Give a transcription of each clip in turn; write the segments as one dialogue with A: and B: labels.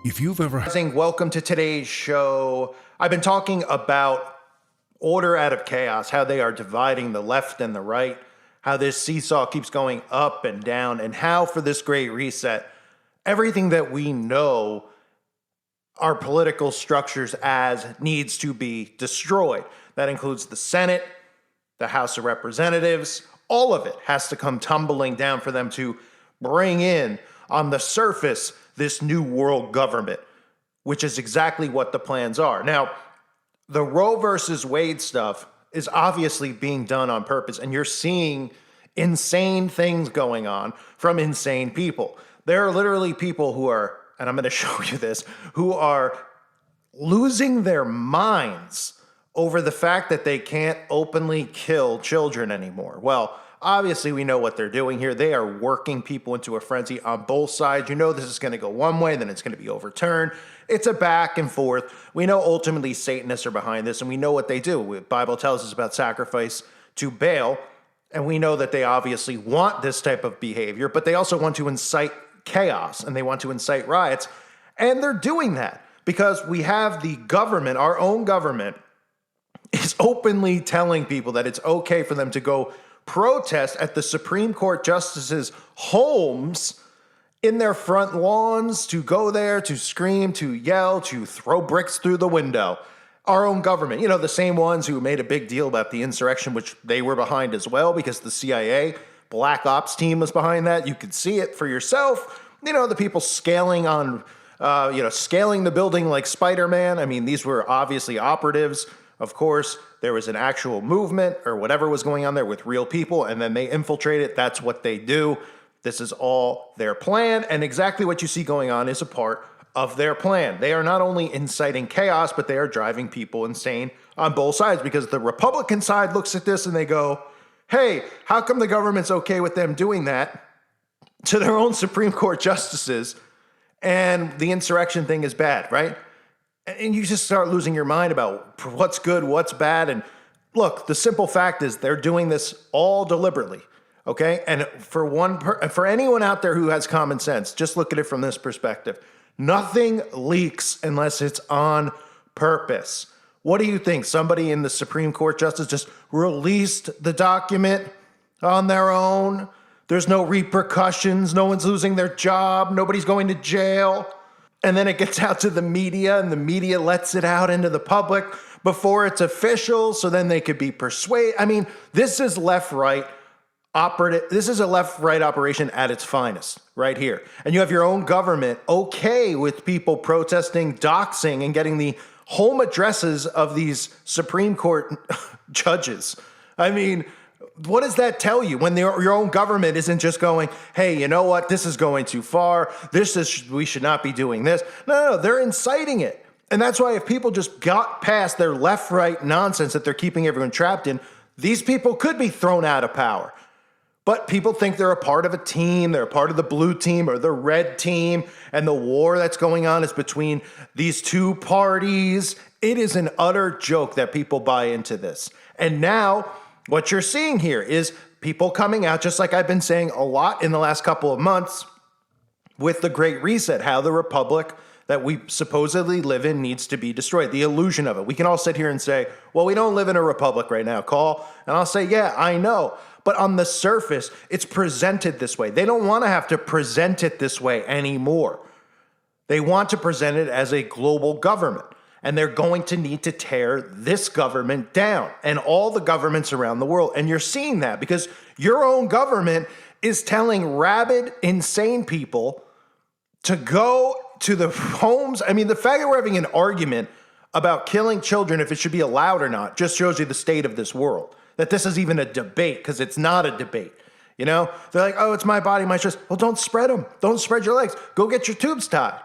A: If you've ever
B: Welcome to today's show. I've been talking about order out of chaos, how they are dividing the left and the right, how this seesaw keeps going up and down, and how for this great reset, everything that we know our political structures as needs to be destroyed. That includes the Senate, the House of Representatives, all of it has to come tumbling down for them to bring in, on the surface, this new world government, which is exactly what the plans are. Now, the Roe versus Wade stuff is obviously being done on purpose, and you're seeing insane things going on from insane people. There are literally people who are, and I'm going to show you this, who are losing their minds over the fact that they can't openly kill children anymore. Well, obviously, we know what they're doing here. They are working people into a frenzy on both sides. You know this is going to go one way, then it's going to be overturned. It's a back and forth. We know ultimately Satanists are behind this, and we know what they do. The Bible tells us about sacrifice to Baal, and we know that they obviously want this type of behavior, but they also want to incite chaos, and they want to incite riots, and they're doing that because we have the government, our own government, is openly telling people that it's okay for them to go protest at the Supreme Court justices' homes, in their front lawns, to go there, to scream, to yell, to throw bricks through the window. Our own government, the same ones who made a big deal about the insurrection, which they were behind as well, because the CIA Black Ops team was behind that. You could see it for yourself. The people scaling on, scaling the building like Spider-Man. I mean, these were obviously operatives. Of course, there was an actual movement or whatever was going on there with real people, and then they infiltrate it. That's what they do. This is all their plan, and exactly what you see going on is a part of their plan. They are not only inciting chaos, but they are driving people insane on both sides, because the Republican side looks at this and they go, hey, how come the government's okay with them doing that to their own Supreme Court justices, and the insurrection thing is bad, right? And you just start losing your mind about what's good, what's bad. And look, the simple fact is they're doing this all deliberately, okay? And for anyone out there who has common sense, just look at it from this perspective. Nothing leaks unless it's on purpose. What do you think? Somebody in the Supreme Court justice just released the document on their own? There's no repercussions. No one's losing their job. Nobody's going to jail. And then it gets out to the media, and the media lets it out into the public before it's official, so then they could be persuaded. I mean, this is left-right operative. This is a left-right operation at its finest, right here. And you have your own government okay with people protesting, doxing, and getting the home addresses of these Supreme Court judges. I mean, what does that tell you when your own government isn't just going, hey, you know what? This is going too far. We should not be doing this. No, they're inciting it. And that's why if people just got past their left-right nonsense that they're keeping everyone trapped in, these people could be thrown out of power. But people think they're a part of a team. They're a part of the blue team or the red team. And the war that's going on is between these two parties. It is an utter joke that people buy into this. And now what you're seeing here is people coming out, just like I've been saying a lot in the last couple of months, with the Great Reset, how the republic that we supposedly live in needs to be destroyed, the illusion of it. We can all sit here and say, well, we don't live in a republic right now, Call. And I'll say, yeah, I know. But on the surface, it's presented this way. They don't want to have to present it this way anymore. They want to present it as a global government. And they're going to need to tear this government down and all the governments around the world. And you're seeing that because your own government is telling rabid, insane people to go to the homes. I mean, the fact that we're having an argument about killing children, if it should be allowed or not, just shows you the state of this world. That this is even a debate, because it's not a debate. They're like, oh, it's my body, my choice. Well, don't spread them. Don't spread your legs. Go get your tubes tied.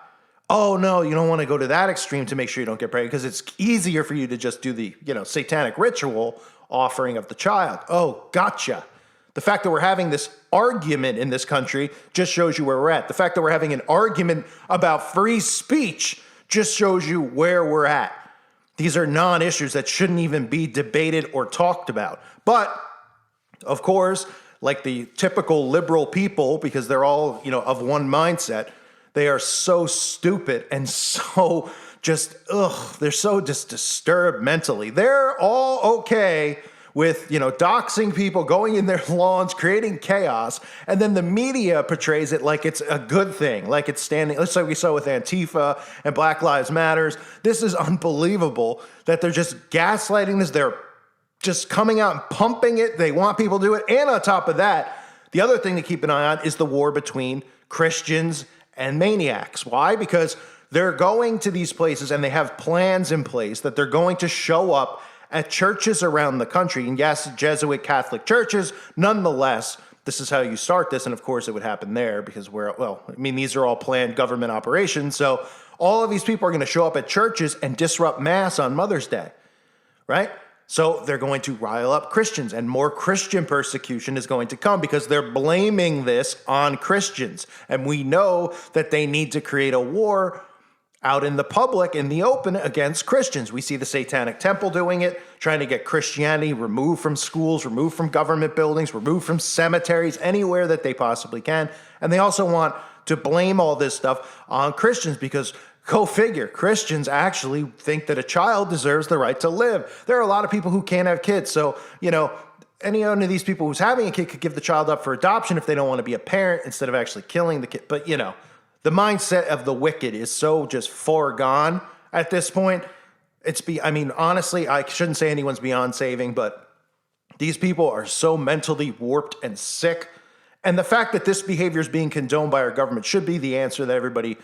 B: Oh, no, you don't want to go to that extreme to make sure you don't get pregnant, because it's easier for you to just do the, satanic ritual offering of the child. Oh, gotcha. The fact that we're having this argument in this country just shows you where we're at. The fact that we're having an argument about free speech just shows you where we're at. These are non-issues that shouldn't even be debated or talked about. But, of course, like the typical liberal people, because they're all, of one mindset, They are so stupid and so just, they're so just disturbed mentally. They're all okay with, doxing people, going in their lawns, creating chaos. And then the media portrays it like it's a good thing, like it's standing, just like we saw with Antifa and Black Lives Matters. This is unbelievable that they're just gaslighting this. They're just coming out and pumping it. They want people to do it. And on top of that, the other thing to keep an eye on is the war between Christians and maniacs. Why? Because they're going to these places and they have plans in place that they're going to show up at churches around the country. And yes, Jesuit Catholic churches, nonetheless, this is how you start this. And of course, it would happen there because these are all planned government operations. So all of these people are going to show up at churches and disrupt Mass on Mother's Day, right? So they're going to rile up Christians, and more Christian persecution is going to come because they're blaming this on Christians. And we know that they need to create a war out in the public, in the open, against Christians. We see the Satanic Temple doing it, trying to get Christianity removed from schools, removed from government buildings, removed from cemeteries, anywhere that they possibly can. And they also want to blame all this stuff on Christians because, go figure, Christians actually think that a child deserves the right to live. There are a lot of people who can't have kids. So, any one of these people who's having a kid could give the child up for adoption if they don't want to be a parent instead of actually killing the kid. But, the mindset of the wicked is so just foregone at this point. Honestly, I shouldn't say anyone's beyond saving, but these people are so mentally warped and sick. And the fact that this behavior is being condoned by our government should be the answer that everybody,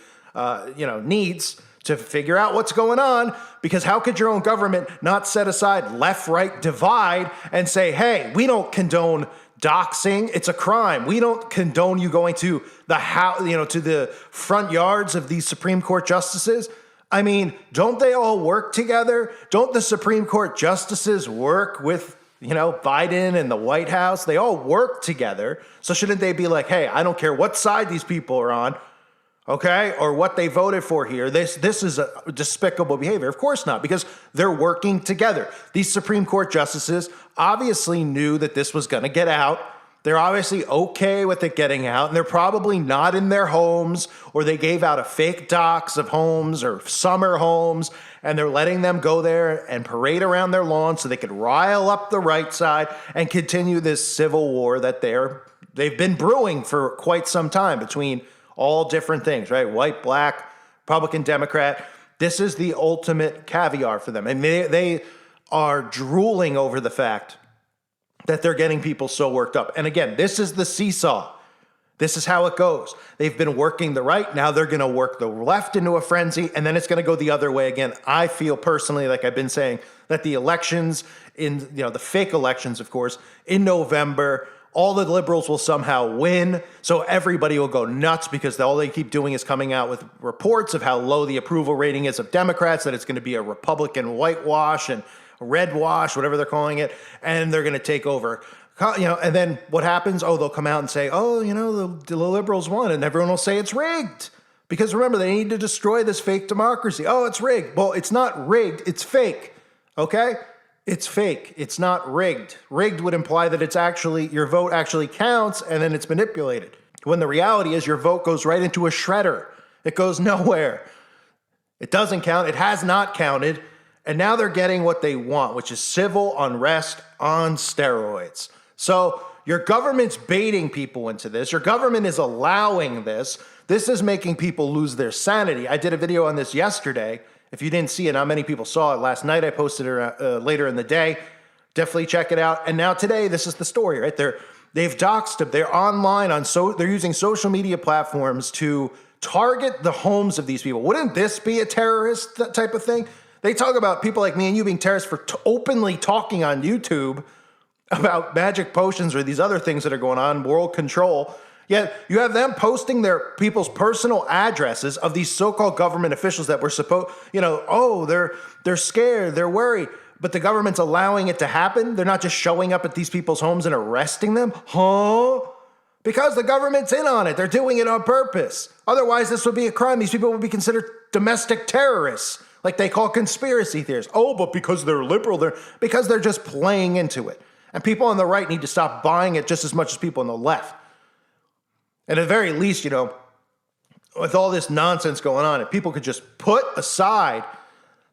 B: needs to figure out what's going on. Because how could your own government not set aside left-right divide and say, hey, we don't condone doxing, it's a crime. We don't condone you going to the house, to the front yards of these Supreme Court justices. Don't they all work together? Don't the Supreme Court justices work with, Biden and the White House? They all work together. So shouldn't they be like, hey, I don't care what side these people are on, okay, or what they voted for here. This is a despicable behavior. Of course not, because they're working together. These Supreme Court justices obviously knew that this was going to get out. They're obviously okay with it getting out, and they're probably not in their homes, or they gave out a fake dox of homes or summer homes, and they're letting them go there and parade around their lawn so they could rile up the right side and continue this civil war that they've been brewing for quite some time between all different things, right? White, black, Republican, Democrat. This is the ultimate caviar for them. And they are drooling over the fact that they're getting people so worked up. And again, this is the seesaw. This is how it goes. They've been working the right. Now they're going to work the left into a frenzy, and then it's going to go the other way again. I feel personally, like I've been saying, that the elections the fake elections, of course, in November, all the liberals will somehow win. So everybody will go nuts because all they keep doing is coming out with reports of how low the approval rating is of Democrats, that it's going to be a Republican whitewash and red wash, whatever they're calling it. And they're going to take over, and then what happens? Oh, they'll come out and say, the liberals won. And everyone will say it's rigged. Because remember, they need to destroy this fake democracy. Oh, it's rigged. Well, it's not rigged. It's fake. Okay? It's fake. It's not rigged. Rigged would imply that it's actually, your vote actually counts and then it's manipulated. When the reality is your vote goes right into a shredder. It goes nowhere. It doesn't count. It has not counted. And now they're getting what they want, which is civil unrest on steroids. So your government's baiting people into this. Your government is allowing this. This is making people lose their sanity. I did a video on this yesterday. If you didn't see it, not many people saw it. Last night I posted it later in the day. Definitely check it out. And now today, this is the story, right? They've doxed them. They're online they're using social media platforms to target the homes of these people. Wouldn't this be a terrorist type of thing? They talk about people like me and you being terrorists for openly talking on YouTube about magic potions or these other things that are going on, world control. Yet you have them posting their people's personal addresses of these so-called government officials that were supposed, they're scared, they're worried, but the government's allowing it to happen. They're not just showing up at these people's homes and arresting them. Huh? Because the government's in on it. They're doing it on purpose. Otherwise, this would be a crime. These people would be considered domestic terrorists, like they call conspiracy theorists. Oh, but because they're liberal, because they're just playing into it. And people on the right need to stop buying it just as much as people on the left. And at the very least, with all this nonsense going on, if people could just put aside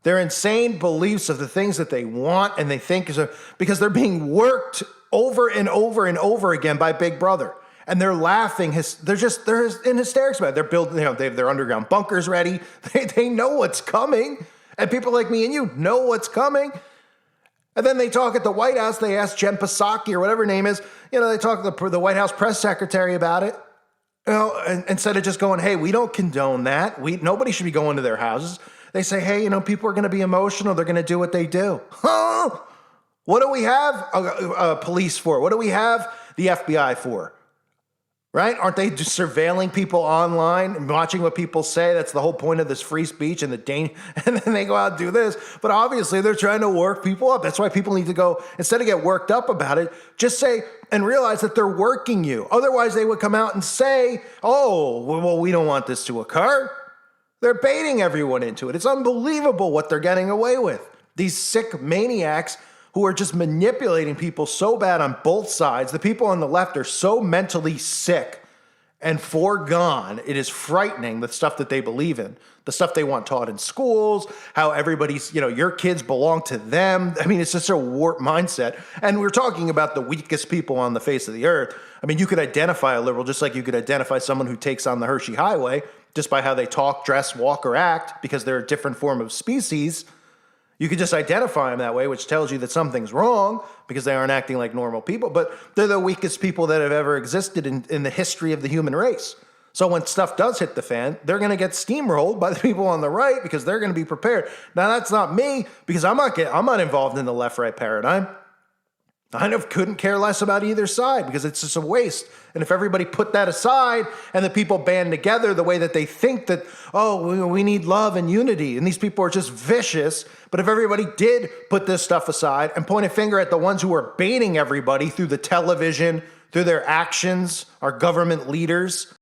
B: their insane beliefs of the things that they want and they think is because they're being worked over and over and over again by Big Brother. And they're laughing. They're in hysterics about it. They're building, they have their underground bunkers ready. They know what's coming. And people like me and you know what's coming. And then they talk at the White House. They ask Jen Psaki or whatever her name is. They talk to the White House press secretary about it. Instead of just going, hey, we don't condone that. Nobody should be going to their houses. They say, hey, people are going to be emotional. They're going to do what they do. Huh? What do we have police for? What do we have the FBI for? Right? Aren't they just surveilling people online and watching what people say? That's the whole point of this free speech and and then they go out and do this. But obviously they're trying to work people up. That's why people need to go, instead of get worked up about it, just say and realize that they're working you. Otherwise they would come out and say, oh, well, we don't want this to occur. They're baiting everyone into it. It's unbelievable what they're getting away with. These sick maniacs who are just manipulating people so bad on both sides. The people on the left are so mentally sick and foregone. It is frightening, the stuff that they believe in, the stuff they want taught in schools, how everybody's, your kids belong to them. I mean, it's just a warped mindset. And we're talking about the weakest people on the face of the earth. I mean, you could identify a liberal just like you could identify someone who takes on the Hershey Highway just by how they talk, dress, walk, or act, because they're a different form of species. You could just identify them that way, which tells you that something's wrong because they aren't acting like normal people. But they're the weakest people that have ever existed in the history of the human race. So when stuff does hit the fan, they're going to get steamrolled by the people on the right because they're going to be prepared. Now, that's not me because I'm not involved in the left-right paradigm. I couldn't care less about either side because it's just a waste. And if everybody put that aside and the people band together the way that they think that, oh, we need love and unity, and these people are just vicious. But if everybody did put this stuff aside and point a finger at the ones who are baiting everybody through the television, through their actions, our government leaders,